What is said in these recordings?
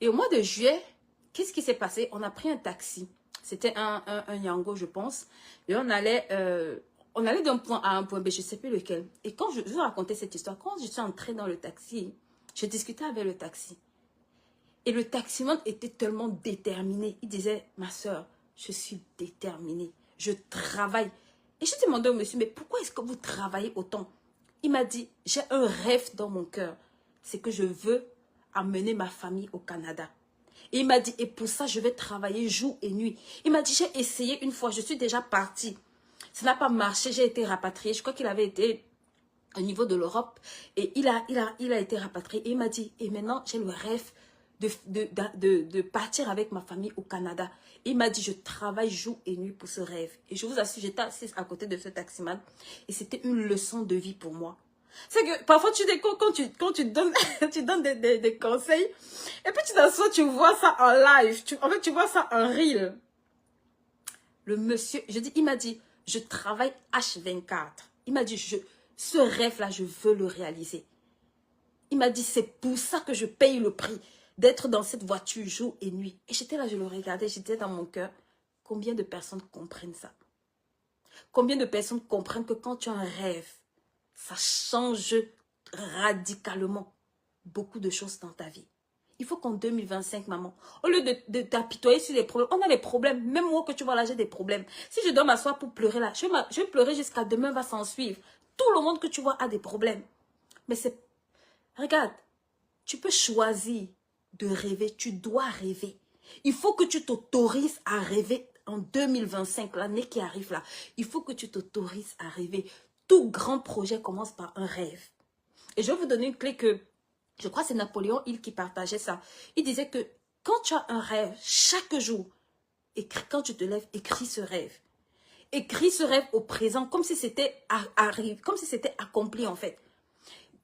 Et au mois de juillet, qu'est-ce qui s'est passé? On a pris un taxi. C'était un Yango, je pense. Et on allait d'un point A à un point B, je ne sais plus lequel. Et quand je vous racontais cette histoire, quand je suis entrée dans le taxi, je discutais avec le taxi. Et le taximan était tellement déterminé. Il disait, ma soeur, je suis déterminé. Je travaille. Et je demandais au monsieur, mais pourquoi est-ce que vous travaillez autant? Il m'a dit, j'ai un rêve dans mon cœur. C'est que je veux amener ma famille au Canada. Et il m'a dit, et pour ça, je vais travailler jour et nuit. Il m'a dit, j'ai essayé une fois, je suis déjà partie. Ça n'a pas marché, j'ai été rapatriée. Je crois qu'il avait été au niveau de l'Europe. Et il a été rapatrié. Et il m'a dit, et maintenant, j'ai le rêve de partir avec ma famille au Canada. Et il m'a dit, je travaille jour et nuit pour ce rêve. Et je vous assure, j'étais assise à côté de ce taximan. Et c'était une leçon de vie pour moi. C'est que parfois, quand tu donnes, tu donnes des conseils, et puis tu t'assois, tu vois ça en live. En fait, tu vois ça en reel. Le monsieur, il m'a dit, je travaille H24. Il m'a dit, ce rêve-là, je veux le réaliser. Il m'a dit, c'est pour ça que je paye le prix d'être dans cette voiture jour et nuit. Et j'étais là, je le regardais, j'étais dans mon cœur. Combien de personnes comprennent ça? Combien de personnes comprennent que quand tu as un rêve, ça change radicalement beaucoup de choses dans ta vie. Il faut qu'en 2025, maman, au lieu de t'apitoyer sur les problèmes, on a des problèmes. Même moi que tu vois là, j'ai des problèmes. Si je dois m'asseoir pour pleurer là, je vais pleurer jusqu'à demain va s'en suivre. Tout le monde que tu vois a des problèmes. Mais c'est... Regarde, tu peux choisir de rêver. Tu dois rêver. Il faut que tu t'autorises à rêver en 2025, l'année qui arrive là. Il faut que tu t'autorises à rêver. Tout grand projet commence par un rêve. Et je vais vous donner une clé que, je crois que c'est Napoléon Hill qui partageait ça. Il disait que quand tu as un rêve, chaque jour, quand tu te lèves, écris ce rêve. Écris ce rêve au présent, comme si c'était comme si c'était accompli en fait.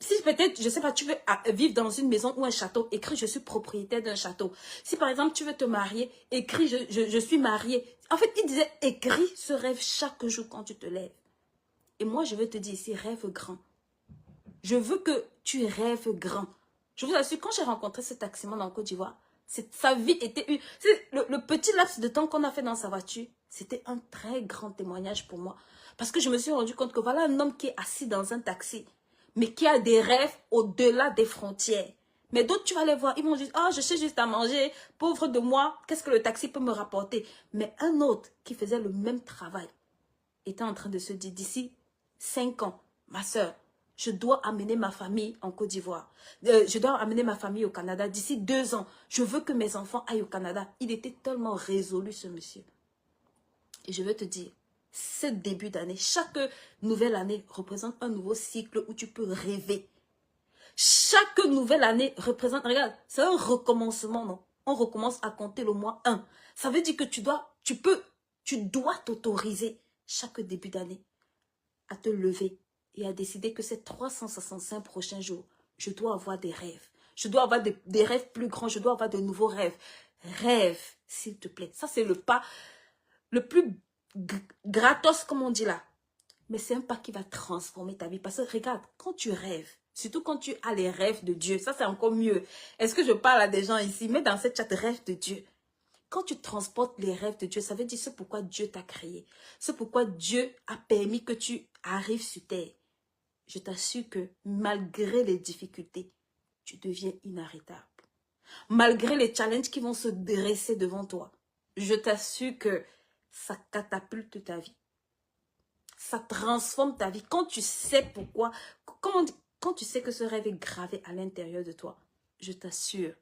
Si peut-être, je sais pas, tu veux vivre dans une maison ou un château, écris je suis propriétaire d'un château. Si par exemple tu veux te marier, écris je suis marié. En fait, il disait écris ce rêve chaque jour quand tu te lèves. Et moi je veux te dire ici, rêve grand. Je veux que tu rêves grand. Je vous assure, quand j'ai rencontré ce taximan en Côte d'Ivoire, sa vie était le petit laps de temps qu'on a fait dans sa voiture, c'était un très grand témoignage pour moi. Parce que je me suis rendu compte que voilà un homme qui est assis dans un taxi, mais qui a des rêves au-delà des frontières. Mais d'autres, tu vas les voir, ils vont dire, ah, je sais juste à manger, pauvre de moi, qu'est-ce que le taxi peut me rapporter? Mais un autre qui faisait le même travail était en train de se dire, d'ici 5 ans, ma soeur, je dois amener ma famille en Côte d'Ivoire. Je dois amener ma famille au Canada. D'ici 2 ans, je veux que mes enfants aillent au Canada. Il était tellement résolu, ce monsieur. Et je veux te dire, ce début d'année, chaque nouvelle année représente un nouveau cycle où tu peux rêver. Chaque nouvelle année représente, regarde, c'est un recommencement, non? On recommence à compter le mois 1. Ça veut dire que tu dois t'autoriser chaque début d'année à te lever et à décider que ces 365 prochains jours, je dois avoir des rêves. Je dois avoir des rêves plus grands, je dois avoir de nouveaux rêves. Rêve, s'il te plaît. Ça, c'est le pas le plus gratos, comme on dit là. Mais c'est un pas qui va transformer ta vie. Parce que regarde, quand tu rêves, surtout quand tu as les rêves de Dieu, ça c'est encore mieux. Est-ce que je parle à des gens ici? Mais dans cette chat, rêve de Dieu. Quand tu transportes les rêves de Dieu, ça veut dire c'est pourquoi Dieu t'a créé. C'est pourquoi Dieu a permis que tu arrives sur terre. Je t'assure que malgré les difficultés, tu deviens inarrêtable. Malgré les challenges qui vont se dresser devant toi, je t'assure que ça catapulte ta vie. Ça transforme ta vie. Quand tu sais pourquoi, quand tu sais que ce rêve est gravé à l'intérieur de toi, je t'assure.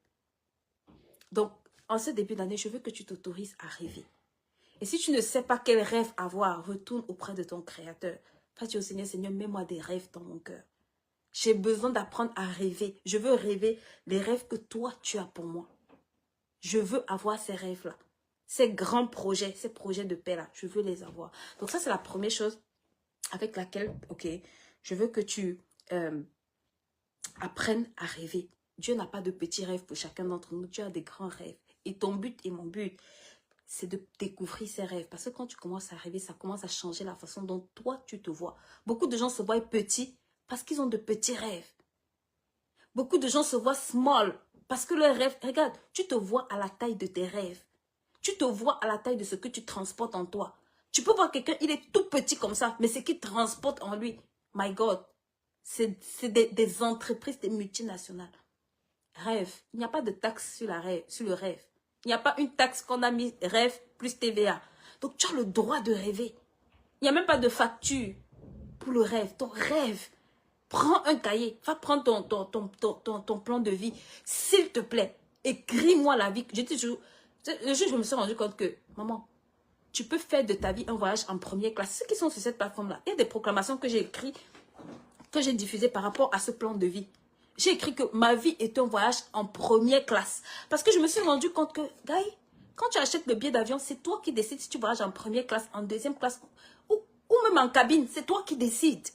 Donc, en ce début d'année, je veux que tu t'autorises à rêver. Et si tu ne sais pas quel rêve avoir, retourne auprès de ton Créateur. Va dire au Seigneur, Seigneur, mets-moi des rêves dans mon cœur. J'ai besoin d'apprendre à rêver. Je veux rêver les rêves que toi, tu as pour moi. Je veux avoir ces rêves-là. Ces grands projets, ces projets de paix-là, je veux les avoir. Donc ça, c'est la première chose avec laquelle, ok, je veux que tu apprennes à rêver. Dieu n'a pas de petits rêves pour chacun d'entre nous. Dieu a des grands rêves. Et ton but et mon but, c'est de découvrir ces rêves. Parce que quand tu commences à rêver, ça commence à changer la façon dont toi, tu te vois. Beaucoup de gens se voient petits parce qu'ils ont de petits rêves. Beaucoup de gens se voient small Parce que le rêve, regarde, tu te vois à la taille de tes rêves. Tu te vois à la taille de ce que tu transportes en toi. Tu peux voir quelqu'un, il est tout petit comme ça, mais ce qu'il transporte en lui, my God, c'est des entreprises, des multinationales. Rêve, il n'y a pas de taxe sur le rêve. Il n'y a pas une taxe qu'on a mis rêve plus TVA. Donc tu as le droit de rêver. Il n'y a même pas de facture pour le rêve. Ton rêve, prends un cahier, va prendre ton plan de vie. S'il te plaît, écris-moi la vie. Le jour où je me suis rendu compte que, maman, tu peux faire de ta vie un voyage en première classe. Ceux qui sont sur cette plateforme-là, il y a des proclamations que j'ai écrites, que j'ai diffusées par rapport à ce plan de vie. J'ai écrit que ma vie est un voyage en première classe. Parce que je me suis rendu compte que, Guy, quand tu achètes le billet d'avion, c'est toi qui décides si tu voyages en première classe, en deuxième classe, ou même en cabine. C'est toi qui décides.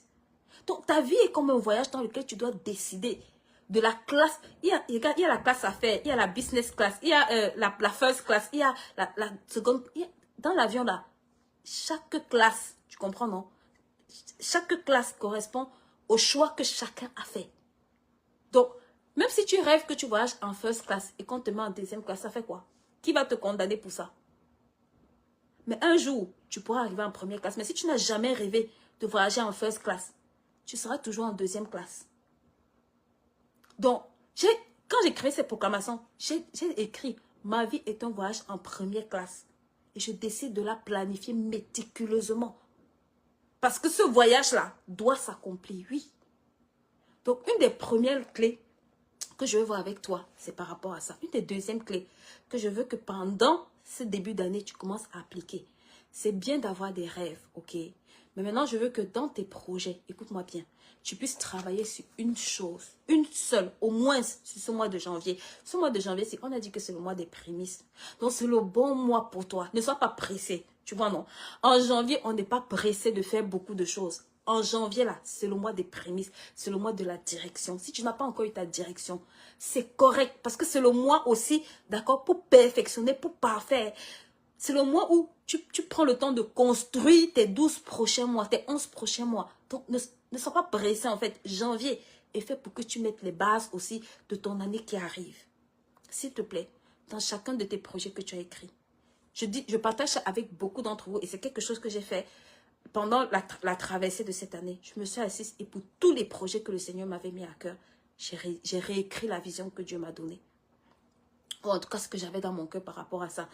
Donc, ta vie est comme un voyage dans lequel tu dois décider de la classe. Il y a la classe affaires, il y a la business class, il y a la first class, il y a la seconde. Dans l'avion, là, chaque classe, tu comprends, non? Chaque classe correspond au choix que chacun a fait. Donc, même si tu rêves que tu voyages en first class et qu'on te met en deuxième classe, ça fait quoi? Qui va te condamner pour ça? Mais un jour, tu pourras arriver en première classe. Mais si tu n'as jamais rêvé de voyager en first class, tu seras toujours en deuxième classe. Donc, quand j'ai créé cette proclamation, j'ai écrit « Ma vie est un voyage en première classe ». Et je décide de la planifier méticuleusement. Parce que ce voyage-là doit s'accomplir, oui. Donc, une des premières clés que je veux voir avec toi, c'est par rapport à ça. Une des deuxièmes clés que je veux que pendant ce début d'année, tu commences à appliquer. C'est bien d'avoir des rêves, ok? Mais maintenant, je veux que dans tes projets, écoute-moi bien, tu puisses travailler sur une chose, une seule, au moins sur ce mois de janvier. Ce mois de janvier, on a dit que c'est le mois des prémices. Donc, c'est le bon mois pour toi. Ne sois pas pressé, tu vois, non? En janvier, on n'est pas pressé de faire beaucoup de choses. En janvier, là, c'est le mois des prémices, c'est le mois de la direction. Si tu n'as pas encore eu ta direction, c'est correct parce que c'est le mois aussi, d'accord, pour perfectionner, pour parfaire. C'est le mois où tu prends le temps de construire tes 12 prochains mois, tes 11 prochains mois. Donc, ne sois pas pressé, en fait. Janvier est fait pour que tu mettes les bases aussi de ton année qui arrive. S'il te plaît, dans chacun de tes projets que tu as écrits. Je partage ça avec beaucoup d'entre vous et c'est quelque chose que j'ai fait pendant la traversée de cette année. Je me suis assise et pour tous les projets que le Seigneur m'avait mis à cœur, j'ai réécrit la vision que Dieu m'a donnée. Ou en tout cas, ce que j'avais dans mon cœur par rapport à ça.